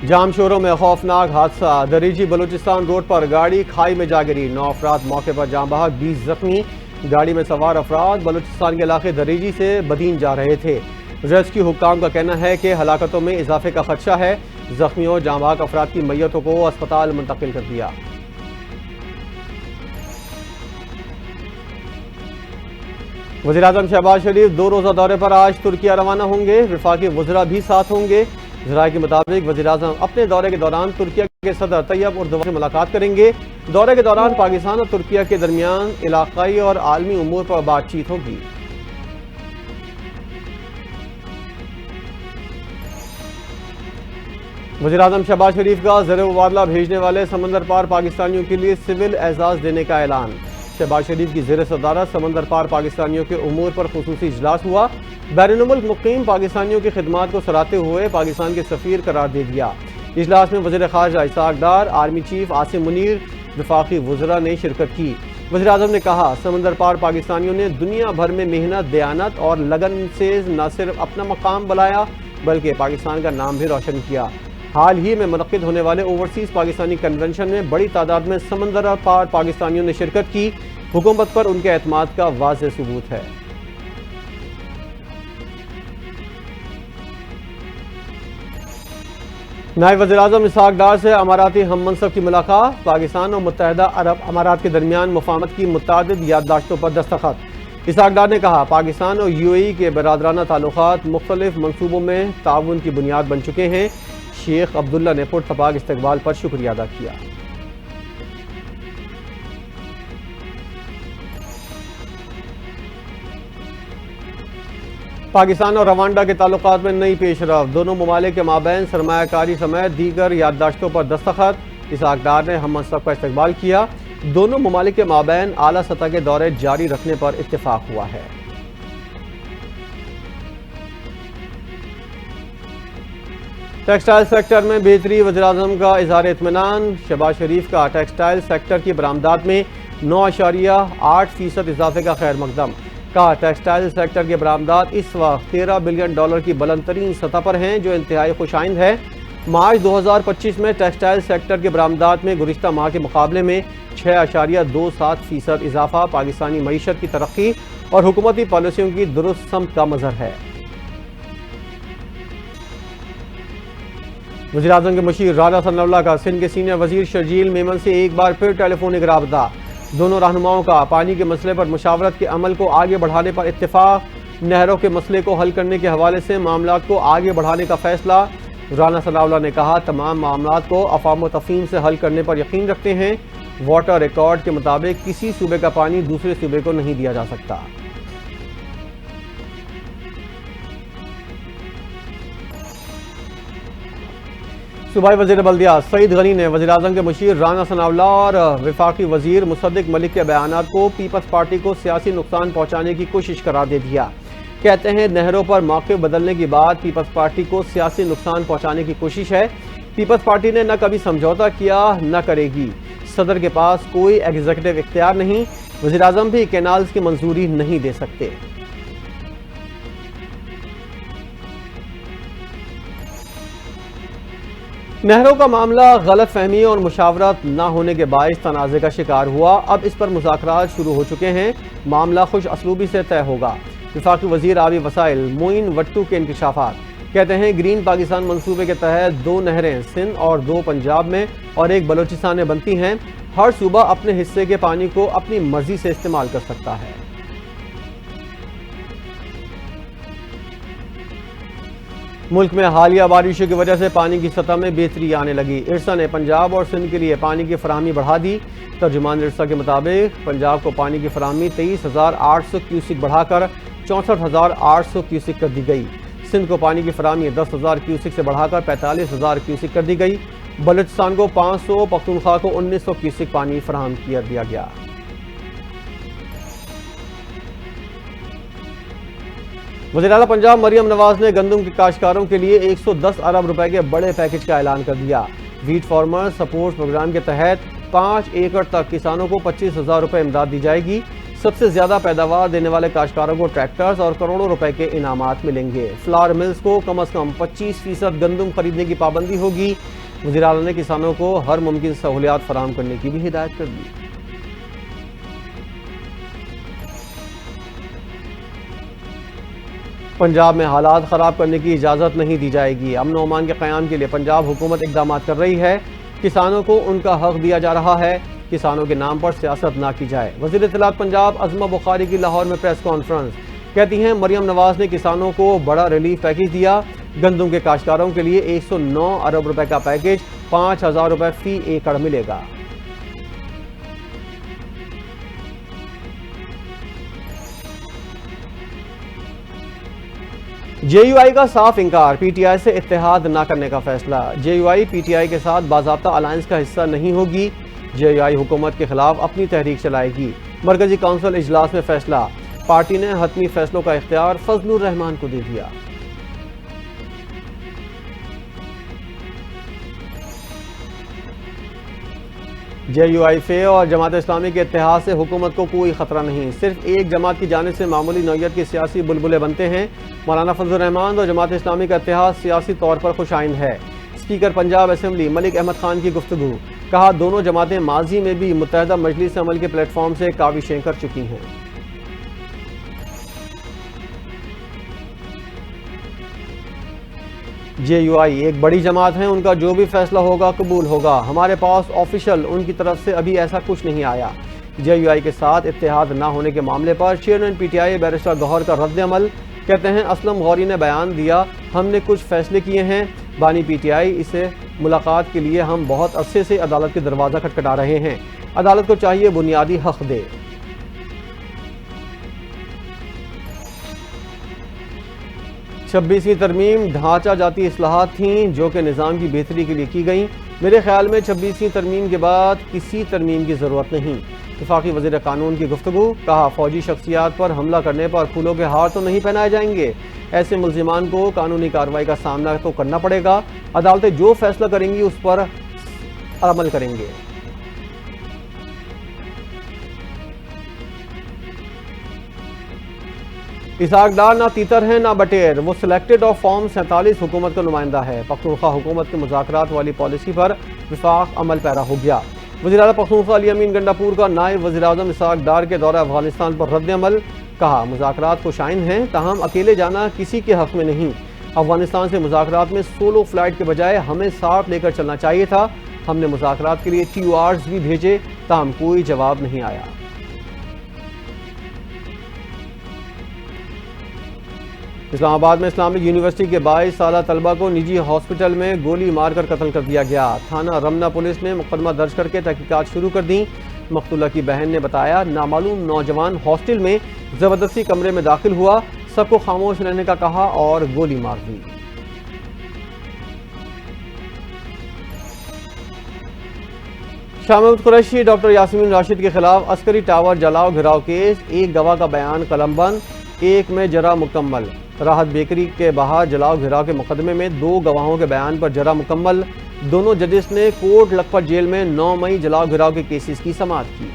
جام شوروں میں خوفناک حادثہ، دریجی بلوچستان روڈ پر گاڑی کھائی میں جا گری، 9 افراد موقع پر جاں بحق، 20 زخمی۔ گاڑی میں سوار افراد بلوچستان کے علاقے دریجی سے بدین جا رہے تھے۔ ریسکیو حکام کا کہنا ہے کہ ہلاکتوں میں اضافے کا خدشہ ہے۔ زخمیوں جاں بحق افراد کی میتوں کو اسپتال منتقل کر دیا۔ وزیراعظم شہباز شریف 2 روزہ دورے پر آج ترکیہ روانہ ہوں گے، وفاقی وزراء بھی ساتھ ہوں گے۔ ذرائع کے مطابق وزیراعظم اپنے دورے کے دوران ترکیہ کے صدر طیب اردوغان سے ملاقات کریں گے۔ دورے کے دوران پاکستان اور ترکیہ کے درمیان علاقائی اور عالمی امور پر بات چیت ہوگی۔ وزیراعظم شہباز شریف کا زیر مبادلہ بھیجنے والے سمندر پار پاکستانیوں کے لیے سول اعزاز دینے کا اعلان۔ شہباز شریف کی زیر صدارت سمندر پار پاکستانیوں کے امور پر خصوصی اجلاس ہوا۔ بیرون ملک مقیم پاکستانیوں کی خدمات کو سراہتے ہوئے پاکستان کے سفیر قرار دے دیا۔ اجلاس میں وزیر خارجہ اسحاق ڈار، آرمی چیف عاصم منیر، وفاقی وزراء نے شرکت کی۔ وزیراعظم نے کہا، سمندر پار پاکستانیوں نے دنیا بھر میں محنت، دیانت اور لگن سے نہ صرف اپنا مقام بنایا بلکہ پاکستان کا نام بھی روشن کیا۔ حال ہی میں منعقد ہونے والے اوورسیز پاکستانی کنونشن میں بڑی تعداد میں سمندر پار پاکستانیوں نے شرکت کی۔ حکومت پر ان کے اعتماد کا واضح ثبوت ہے۔ نائب وزیر اعظم اسحاق ڈار سے اماراتی ہم منصب کی ملاقات، پاکستان اور متحدہ عرب امارات کے درمیان مفاہمت کی متعدد یادداشتوں پر دستخط۔ اسحاق ڈار نے کہا، پاکستان اور UAE کے برادرانہ تعلقات مختلف منصوبوں میں تعاون کی بنیاد بن چکے ہیں۔ شیخ عبداللہ نے پرتپاک استقبال پر شکریہ ادا کیا۔ پاکستان اور روانڈا کے تعلقات میں نئی پیش رفت، دونوں ممالک کے مابین سرمایہ کاری سمیت دیگر یادداشتوں پر دستخط۔ اسحاق ڈار نے ہم منصب کا استقبال کیا۔ دونوں ممالک کے مابین اعلیٰ سطح کے دورے جاری رکھنے پر اتفاق ہوا ہے۔ ٹیکسٹائل سیکٹر میں بہتری، وزیراعظم کا اظہار اطمینان۔ شہباز شریف کا ٹیکسٹائل سیکٹر کی برآمدات میں 9.8% اضافے کا خیر مقدم۔ کہا، ٹیکسٹائل سیکٹر کے برآمدات اس وقت $13 بلین کی بلند ترین سطح پر ہیں، جو انتہائی خوش آئند ہے۔ مارچ 2025 میں ٹیکسٹائل سیکٹر کے برآمدات میں گزشتہ ماہ کے مقابلے میں 6.27% اضافہ پاکستانی معیشت کی ترقی اور حکومتی پالیسیوں کی درست سمت کا مظہر ہے۔ وزیراعظم کے مشیر رانا ثناء اللہ کا سندھ کے سینئر وزیر شرجیل میمن سے ایک بار پھر ٹیلی فونک رابطہ۔ دونوں رہنماؤں کا پانی کے مسئلے پر مشاورت کے عمل کو آگے بڑھانے پر اتفاق۔ نہروں کے مسئلے کو حل کرنے کے حوالے سے معاملات کو آگے بڑھانے کا فیصلہ۔ رانا ثناء اللہ نے کہا، تمام معاملات کو افہام و تفہیم سے حل کرنے پر یقین رکھتے ہیں۔ واٹر ریکارڈ کے مطابق کسی صوبے کا پانی دوسرے صوبے کو نہیں دیا جا سکتا۔ صوبائی وزیر بلدیات سعید غنی نے وزیراعظم کے مشیر رانا ثناء اللہ اور وفاقی وزیر مصدق ملک کے بیانات کو پیپلز پارٹی کو سیاسی نقصان پہنچانے کی کوشش قرار دے دیا۔ کہتے ہیں، نہروں پر موقف بدلنے کی بات پیپلز پارٹی کو سیاسی نقصان پہنچانے کی کوشش ہے۔ پیپلز پارٹی نے نہ کبھی سمجھوتا کیا، نہ کرے گی۔ صدر کے پاس کوئی ایگزیکٹو اختیار نہیں، وزیراعظم بھی کینالز کی منظوری نہیں دے سکتے۔ نہروں کا معاملہ غلط فہمی اور مشاورت نہ ہونے کے باعث تنازع کا شکار ہوا۔ اب اس پر مذاکرات شروع ہو چکے ہیں، معاملہ خوش اسلوبی سے طے ہوگا۔ وفاقی وزیر آبی وسائل معین وٹو کے انکشافات کہتے ہیں، گرین پاکستان منصوبے کے تحت 2 نہریں سندھ اور 2 پنجاب میں اور 1 بلوچستان میں بنتی ہیں۔ ہر صوبہ اپنے حصے کے پانی کو اپنی مرضی سے استعمال کر سکتا ہے۔ ملک میں حالیہ بارشوں کی وجہ سے پانی کی سطح میں بہتری آنے لگی۔ ارسا نے پنجاب اور سندھ کے لیے پانی کی فراہمی بڑھا دی۔ ترجمان ارسا کے مطابق پنجاب کو پانی کی فراہمی 23,800 کیوسک بڑھا کر 64,800 کیوسک کر دی گئی۔ سندھ کو پانی کی فراہمی 10,000 کیوسک سے بڑھا کر 45,000 کیوسک کر دی گئی۔ بلوچستان کو 500، پختونخوا کو 1,900 کیوسک پانی فراہم کر دیا گیا۔ وزیراعلیٰ پنجاب مریم نواز نے گندم کے کاشتکاروں کے لیے 110 ارب روپے کے بڑے پیکج کا اعلان کر دیا۔ ویٹ فارمر سپورٹ پروگرام کے تحت 5 ایکڑ تک کسانوں کو 25,000 روپے امداد دی جائے گی۔ سب سے زیادہ پیداوار دینے والے کاشتکاروں کو ٹریکٹرز اور کروڑوں روپے کے انعامات ملیں گے۔ فلاور ملز کو کم از کم 25% گندم خریدنے کی پابندی ہوگی۔ وزیر اعلیٰ نے کسانوں کو ہر ممکن سہولیات فراہم کرنے کی بھی ہدایت کر دی۔ پنجاب میں حالات خراب کرنے کی اجازت نہیں دی جائے گی۔ امن و امان کے قیام کے لیے پنجاب حکومت اقدامات کر رہی ہے۔ کسانوں کو ان کا حق دیا جا رہا ہے۔ کسانوں کے نام پر سیاست نہ کی جائے۔ وزیر اطلاعات پنجاب عظمہ بخاری کی لاہور میں پریس کانفرنس، کہتی ہیں مریم نواز نے کسانوں کو بڑا ریلیف پیکیج دیا۔ گندم کے کاشتکاروں کے لیے 109 ارب روپے کا پیکیج، 5000 روپے فی ایکڑ ملے گا۔ جے یو آئی کا صاف انکار، پی ٹی آئی سے اتحاد نہ کرنے کا فیصلہ۔ جے یو آئی پی ٹی آئی کے ساتھ باضابطہ الائنس کا حصہ نہیں ہوگی۔ جے یو آئی حکومت کے خلاف اپنی تحریک چلائے گی۔ مرکزی کونسل اجلاس میں فیصلہ، پارٹی نے حتمی فیصلوں کا اختیار فضل الرحمان کو دے دیا۔ جے یو آئی فے اور جماعت اسلامی کے اتحاد سے حکومت کو کوئی خطرہ نہیں، صرف ایک جماعت کی جانب سے معمولی نوعیت کے سیاسی بلبلے بنتے ہیں۔ مولانا فضل الرحمان اور جماعت اسلامی کا اتحاد سیاسی طور پر خوش آئند ہے۔ اسپیکر پنجاب اسمبلی ملک احمد خان کی گفتگو، کہا دونوں جماعتیں ماضی میں بھی متحدہ مجلس عمل کے پلیٹ فارم سے کاوشیں کر چکی ہیں۔ جے یو آئی ایک بڑی جماعت ہے، ان کا جو بھی فیصلہ ہوگا قبول ہوگا۔ ہمارے پاس آفیشل ان کی طرف سے ابھی ایسا کچھ نہیں آیا۔ جے یو آئی کے ساتھ اتحاد نہ ہونے کے معاملے پر chairman P T I barrister Gohar کا رد عمل، کہتے ہیں اسلم غوری نے بیان دیا، ہم نے کچھ فیصلے کیے ہیں۔ بانی پی ٹی آئی اسے ملاقات کے لیے ہم بہت عرصے سے عدالت کے دروازہ کھٹکھٹا رہے ہیں، عدالت کو چاہیے بنیادی حق دے۔ 26ویں ترمیم ڈھانچہ جاتی اصلاحات تھیں جو کہ نظام کی بہتری کے لیے کی گئیں۔ میرے خیال میں 26ویں ترمیم کے بعد کسی ترمیم کی ضرورت نہیں۔ وفاقی وزیر قانون کی گفتگو، کہا فوجی شخصیات پر حملہ کرنے پر پھولوں کے ہار تو نہیں پہنائے جائیں گے، ایسے ملزمان کو قانونی کارروائی کا سامنا تو کرنا پڑے گا، عدالتیں جو فیصلہ کریں گی اس پر عمل کریں گے۔ اسحاق ڈار نہ تیتر ہیں نہ بٹیر، وہ سلیکٹڈ آف فارم 47 حکومت کا نمائندہ ہے۔ پختونخوا حکومت کے مذاکرات والی پالیسی پر وفاق عمل پیرا ہو گیا۔ وزیر اعلیٰ پختونخوا علی امین گنڈاپور کا نائب وزیر اعظم اسحاق ڈار کے دورہ افغانستان پر رد عمل، کہا مذاکرات خوش آئند ہیں، تاہم اکیلے جانا کسی کے حق میں نہیں۔ افغانستان سے مذاکرات میں سولو فلائٹ کے بجائے ہمیں ساتھ لے کر چلنا چاہیے تھا۔ ہم نے مذاکرات کے لیے ٹی او آرز بھی بھیجے، تاہم کوئی جواب نہیں آیا۔ اسلام آباد میں اسلامک یونیورسٹی کے 22 سالہ طلبہ کو نجی ہاسپٹل میں گولی مار کر قتل کر دیا گیا۔ تھانہ رمنہ پولیس نے مقدمہ درج کر کے تحقیقات شروع کر دیں۔ مقتولہ کی بہن نے بتایا نامعلوم نوجوان ہاسٹل میں زبردستی کمرے میں داخل ہوا، سب کو خاموش رہنے کا کہا اور گولی مار دی۔ شاہ محمود قریشی ڈاکٹر یاسمین راشد کے خلاف عسکری ٹاور جلاؤ گھراؤ کیس، ایک گواہ کا بیان قلم بند، ایک میں جرح مکمل۔ راحت بیکری کے باہر جلاؤ گھراؤ کے مقدمے میں 2 گواہوں کے بیان پر جرح مکمل۔ دونوں ججز نے کوٹ لکھپت جیل میں 9 مئی جلاؤ گھراؤ کے کیسز کی سماعت کی۔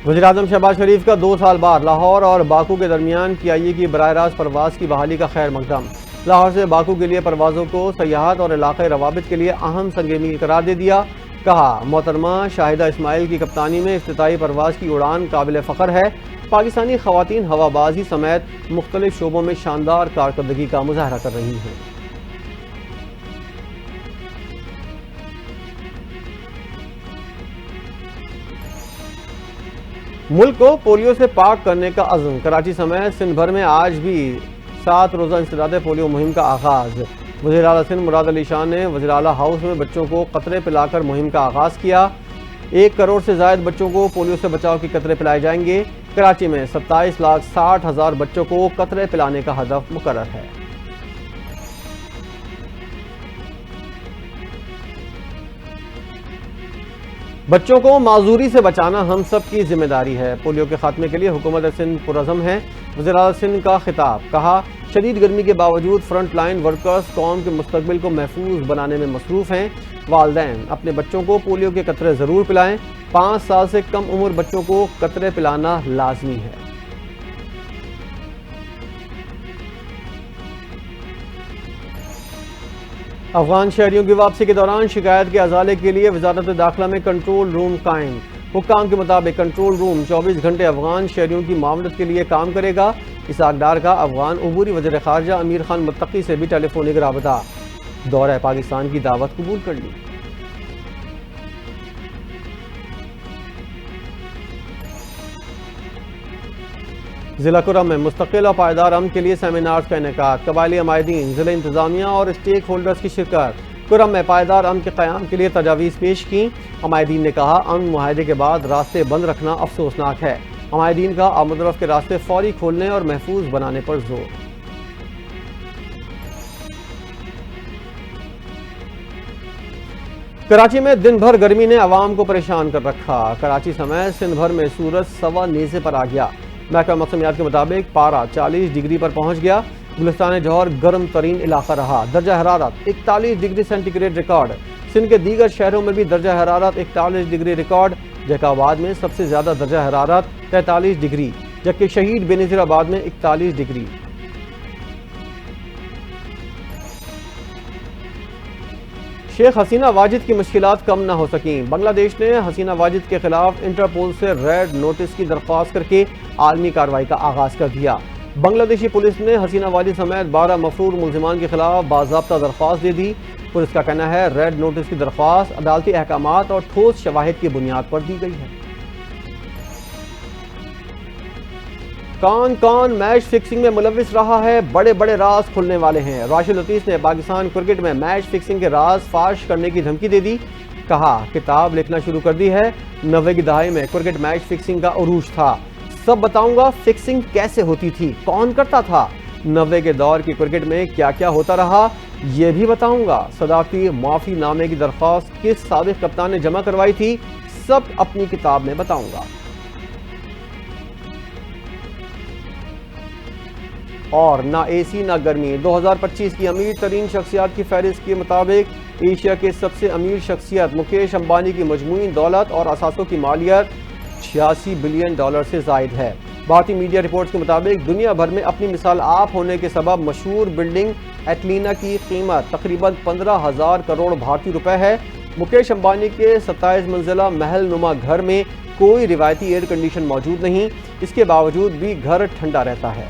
وزیراعظم شہباز شریف کا 2 سال بعد لاہور اور باکو کے درمیان پی آئی اے کی براہ راست پرواز کی بحالی کا خیر مقدم۔ لاہور سے باکو کے لیے پروازوں کو سیاحت اور علاقائی روابط کے لیے اہم سرگرمی قرار دے دیا۔ کہا محترمہ شاہدہ اسماعیل کی کپتانی میں افتتاحی پرواز کی اڑان قابل فخر ہے۔ پاکستانی خواتین ہوا بازی سمیت مختلف شعبوں میں شاندار کارکردگی کا مظاہرہ کر رہی ہیں۔ ملک کو پولیو سے پاک کرنے کا عزم، کراچی سمیت سندھ بھر میں آج بھی 7 روزہ انسداد پولیو مہم کا آغاز۔ وزیر اعلیٰ سندھ مراد علی شاہ نے وزیر اعلیٰ ہاؤس میں بچوں کو قطرے پلا کر مہم کا آغاز کیا۔ 1 کروڑ سے زائد بچوں کو پولیو سے بچاؤ کے قطرے پلائے جائیں گے۔ کراچی میں 27,60,000 بچوں کو قطرے پلانے کا ہدف مقرر ہے۔ بچوں کو معذوری سے بچانا ہم سب کی ذمہ داری ہے۔ پولیو کے خاتمے کے لیے حکومت سندھ پرعزم ہے۔ وزیراعظم سندھ کا خطاب، کہا شدید گرمی کے باوجود فرنٹ لائن ورکرز قوم کے مستقبل کو محفوظ بنانے میں مصروف ہیں۔ والدین اپنے بچوں کو پولیو کے قطرے ضرور پلائیں، 5 سال سے کم عمر بچوں کو قطرے پلانا لازمی ہے۔ افغان شہریوں کی واپسی کے دوران شکایت کے ازالے کے لیے وزارت داخلہ میں کنٹرول روم قائم۔ حکام کے مطابق کنٹرول روم 24 گھنٹے افغان شہریوں کی معاونت کے لیے کام کرے گا۔ اسحاق ڈار کا افغان عبوری وزیر خارجہ امیر خان متقی سے بھی ٹیلی فونک رابطہ، دورہ پاکستان کی دعوت قبول کر لی۔ ضلع کرم میں مستقل اور پائیدار امن کے لیے سیمینارز کا انعقاد، قبائلی عمائدین، ضلع انتظامیہ اور اسٹیک ہولڈرز کی شرکت۔ کرم میں پائیدار امن کے قیام کے لیے تجاویز پیش کی۔ عمائدین نے کہا امن معاہدے کے بعد راستے بند رکھنا افسوسناک ہے۔ عمائدین کا آمد و رفت کے راستے فوری کھولنے اور محفوظ بنانے پر زور۔ کراچی میں دن بھر گرمی نے عوام کو پریشان کر رکھا۔ کراچی سمیت سندھ بھر میں سورج سوا نیزے پر آ گیا۔ محکمہ موسمیات کے مطابق پارہ 40 ڈگری پر پہنچ گیا۔ گلستان جوہر گرم ترین علاقہ رہا، درجہ حرارت 41 ڈگری سینٹی گریڈ ریکارڈ۔ سندھ کے دیگر شہروں میں بھی درجہ حرارت 41 ڈگری ریکارڈ۔ جیکا آباد میں سب سے زیادہ درجہ حرارت 43 ڈگری، جبکہ شہید بے نظیر آباد میں 41 ڈگری۔ شیخ حسینہ واجد کی مشکلات کم نہ ہو سکیں۔ بنگلہ دیش نے حسینہ واجد کے خلاف انٹرپول سے ریڈ نوٹس کی درخواست کر کے عالمی کارروائی کا آغاز کر دیا۔ بنگلہ دیشی پولیس نے حسینہ واجد سمیت 12 مفرور ملزمان کے خلاف باضابطہ درخواست دے دی۔ پولیس کا کہنا ہے ریڈ نوٹس کی درخواست عدالتی احکامات اور ٹھوس شواہد کی بنیاد پر دی گئی ہے۔ کون کون میچ فکسنگ میں ملوث رہا ہے، بڑے بڑے راز کھلنے والے ہیں۔ راشد لطیف نے پاکستان کرکٹ میں میچ فکسنگ کے راز فاش کرنے کی دھمکی دے دی۔ کہا کتاب لکھنا شروع کر دی ہے۔ 90 کی دہائی میں کرکٹ میچ فکسنگ کا عروج تھا، سب بتاؤں گا فکسنگ کیسے ہوتی تھی، کون کرتا تھا، 90 کے دور کی کرکٹ میں کیا کیا ہوتا رہا یہ بھی بتاؤں گا۔ صدارتی معافی نامے کی درخواست کس سابق کپتان نے جمع کروائی تھی، سب اپنی کتاب میں بتاؤں گا۔ اور نہ اے سی نہ گرمی، 2025 کی امیر ترین شخصیات کی فہرست کے مطابق ایشیا کے سب سے امیر شخصیت مکیش امبانی کی مجموعی دولت اور اثاثوں کی مالیت 86 بلین ڈالر سے زائد ہے۔ بھارتی میڈیا رپورٹس کے مطابق دنیا بھر میں اپنی مثال آپ ہونے کے سبب مشہور بلڈنگ ایٹلینا کی قیمت تقریباً 15,000 کروڑ بھارتی روپے ہے۔ مکیش امبانی کے 27 منزلہ محل نما گھر میں کوئی روایتی ایئر کنڈیشن موجود نہیں، اس کے باوجود بھی گھر ٹھنڈا رہتا ہے۔